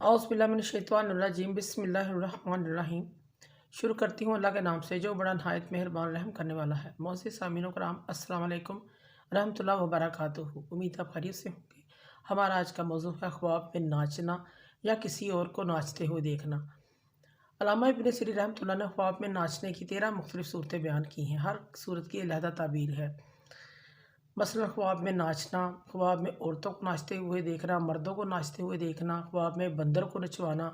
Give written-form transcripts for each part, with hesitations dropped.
औज़ुबिल्लाहिमिनश्शैतानिर्रजीम बिस्मिल्लाहिर्रहमानिर्रहीम। शुरू करती हूँ अल्लाह के नाम से जो बड़ा नहायत मेहरबान रहम करने वाला है। मोअज़्ज़िज़ सामीन कराम अस्सलाम वालेकुम रहमतुल्लाहि व बरकातुहू। उम्मीद आप खैरियत से होंगे। हमारा आज का मौज़ू है ख्वाब में नाचना या किसी और को नाचते हुए देखना। अल्लामा इब्न सीरीन रहमतुल्लाह ने ख्वाब में नाचने की 13 मुख्तलिफ सूरतें बयान की हैं। हर सूरत की अलहदा ताबीर है। मसलन ख्वाब में नाचना, ख्वाब में औरतों को नाचते हुए देखना, मर्दों को नाचते हुए देखना, ख्वाब में बंदर को नचवाना,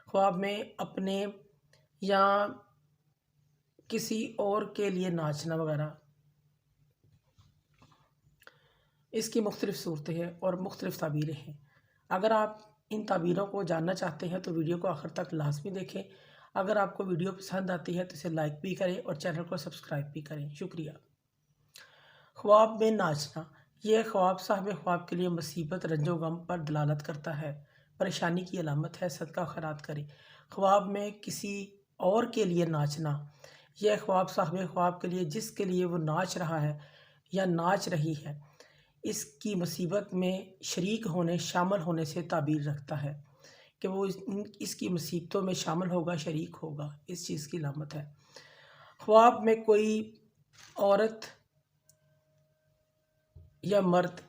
ख्वाब में अपने या किसी और के लिए नाचना वगैरह। इसकी मुख्तलिफ सूरतें हैं और मुख्तलिफ ताबीरें हैं। अगर आप इन ताबीरों को जानना चाहते हैं तो वीडियो को आखिर तक लाजमी देखें। अगर आपको वीडियो पसंद आती है तो इसे लाइक भी करें और चैनल को सब्सक्राइब भी करें। शुक्रिया। ख्वाब में नाचना, यह ख्वाब साहिब ख्वाब के लिए मुसीबत रंजो गम पर दलालत करता है, परेशानी की अलामत है। सदका खैरात करें। ख्वाब में किसी और के लिए नाचना, यह ख्वाब साहिब ख्वाब के लिए जिसके लिए वो नाच रहा है या नाच रही है, इसकी मुसीबत में शरीक होने शामिल होने से ताबीर रखता है कि वो इसकी मुसीबतों में शामिल होगा, शरीक होगा। इस चीज़ की अलामत है। ख्वाब में कोई औरत या मर्द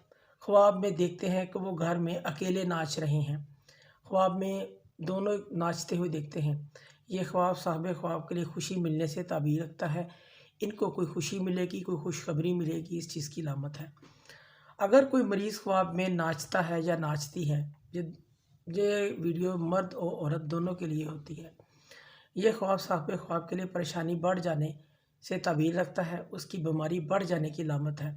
ख्वाब में देखते हैं कि वो घर में अकेले नाच रहे हैं, ख्वाब में दोनों नाचते हुए देखते हैं। ये ख्वाब साहिब ख्वाब के लिए खुशी मिलने से ताबीर रखता है। इनको कोई खुशी मिलेगी, कोई खुशखबरी मिलेगी, इस चीज़ की अलामत है। अगर कोई मरीज़ ख्वाब में नाचता है या नाचती है, ये वीडियो मर्द और औरत दोनों के लिए होती है। यह ख्वाब साहिब ख्वाब के लिए परेशानी बढ़ जाने से ताबीर रखता है, उसकी बीमारी बढ़ जाने की अलामत है।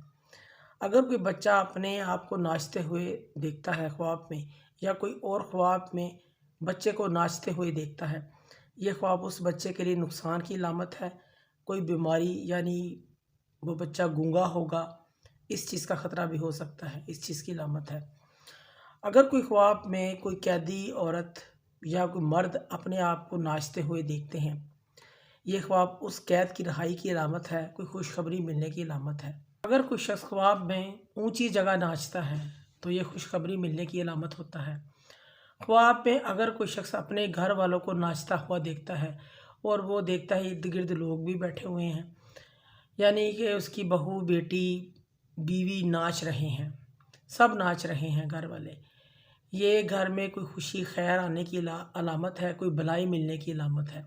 अगर कोई बच्चा अपने आप को नाचते हुए देखता है ख्वाब में, या कोई और ख्वाब में बच्चे को नाचते हुए देखता है, यह ख्वाब उस बच्चे के लिए नुकसान की अलामत है। कोई बीमारी यानी वो बच्चा गूंगा होगा, इस चीज़ का ख़तरा भी हो सकता है, इस चीज़ की अलामत है। अगर कोई ख्वाब में कोई कैदी औरत या कोई मर्द अपने आप को नाचते हुए देखते हैं, ये ख्वाब उस कैद की रहाई की अलामत है, कोई खुशखबरी मिलने की अलामत है। अगर कोई शख्स ख्वाब में ऊंची जगह नाचता है तो ये खुशखबरी मिलने की अलामत होता है। ख्वाब में अगर कोई शख्स अपने घर वालों को नाचता हुआ देखता है और वो देखता है इर्द गिर्द लोग भी बैठे हुए हैं, यानी कि उसकी बहू, बेटी, बीवी नाच रहे हैं, सब नाच रहे हैं घर वाले, ये घर में कोई खुशी खैर आने की अलामत है, कोई भलाई मिलने की अलामत है।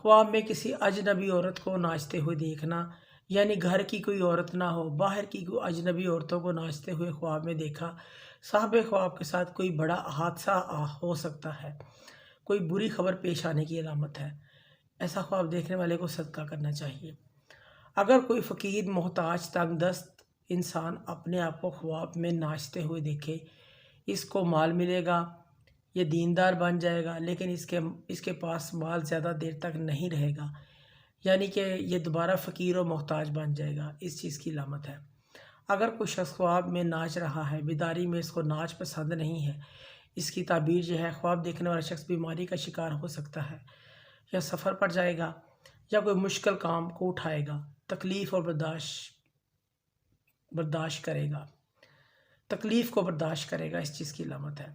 ख्वाब में किसी अजनबी औरत को नाचते हुए देखना, यानी घर की कोई औरत ना हो, बाहर की कोई अजनबी औरतों को नाचते हुए ख्वाब में देखा, साहिब ख्वाब के साथ कोई बड़ा हादसा हो सकता है, कोई बुरी खबर पेश आने की अलामत है। ऐसा ख्वाब देखने वाले को सदका करना चाहिए। अगर कोई फ़कीर, मोहताज, तंगदस्त इंसान अपने आप को ख्वाब में नाचते हुए देखे, इसको माल मिलेगा, ये दीनदार बन जाएगा, लेकिन इसके पास माल ज़्यादा देर तक नहीं रहेगा, यानी कि ये दोबारा फ़कीर और मोहताज बन जाएगा। इस चीज़ की अलामत है। अगर कोई शख्स ख्वाब में नाच रहा है, बेदारी में इसको नाच पसंद नहीं है, इसकी ताबीर जो है, ख्वाब देखने वाला शख्स बीमारी का शिकार हो सकता है, या सफ़र पर जाएगा, या कोई मुश्किल काम को उठाएगा, तकलीफ़ और बर्दाश्त करेगा, तकलीफ़ को बर्दाश्त करेगा। इस चीज़ की अलामत है।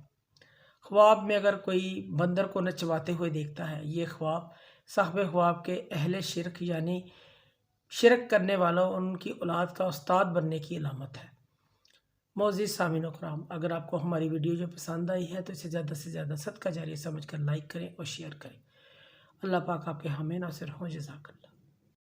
ख्वाब में अगर कोई बंदर को नचवाते हुए देखता है, ये ख्वाब साहिब ख्वाब के अहले शिरक यानी शिरक करने वालों और उनकी औलाद का उस्ताद बनने की अलामत है। मोअज़्ज़िज़ सामीन कराम, अगर आपको हमारी वीडियो जो पसंद आई है तो इसे ज़्यादा से ज़्यादा सदका जारिया समझकर लाइक करें और शेयर करें। अल्लाह पाक आपके हामी नासिर हों। जज़ाकल्लाह।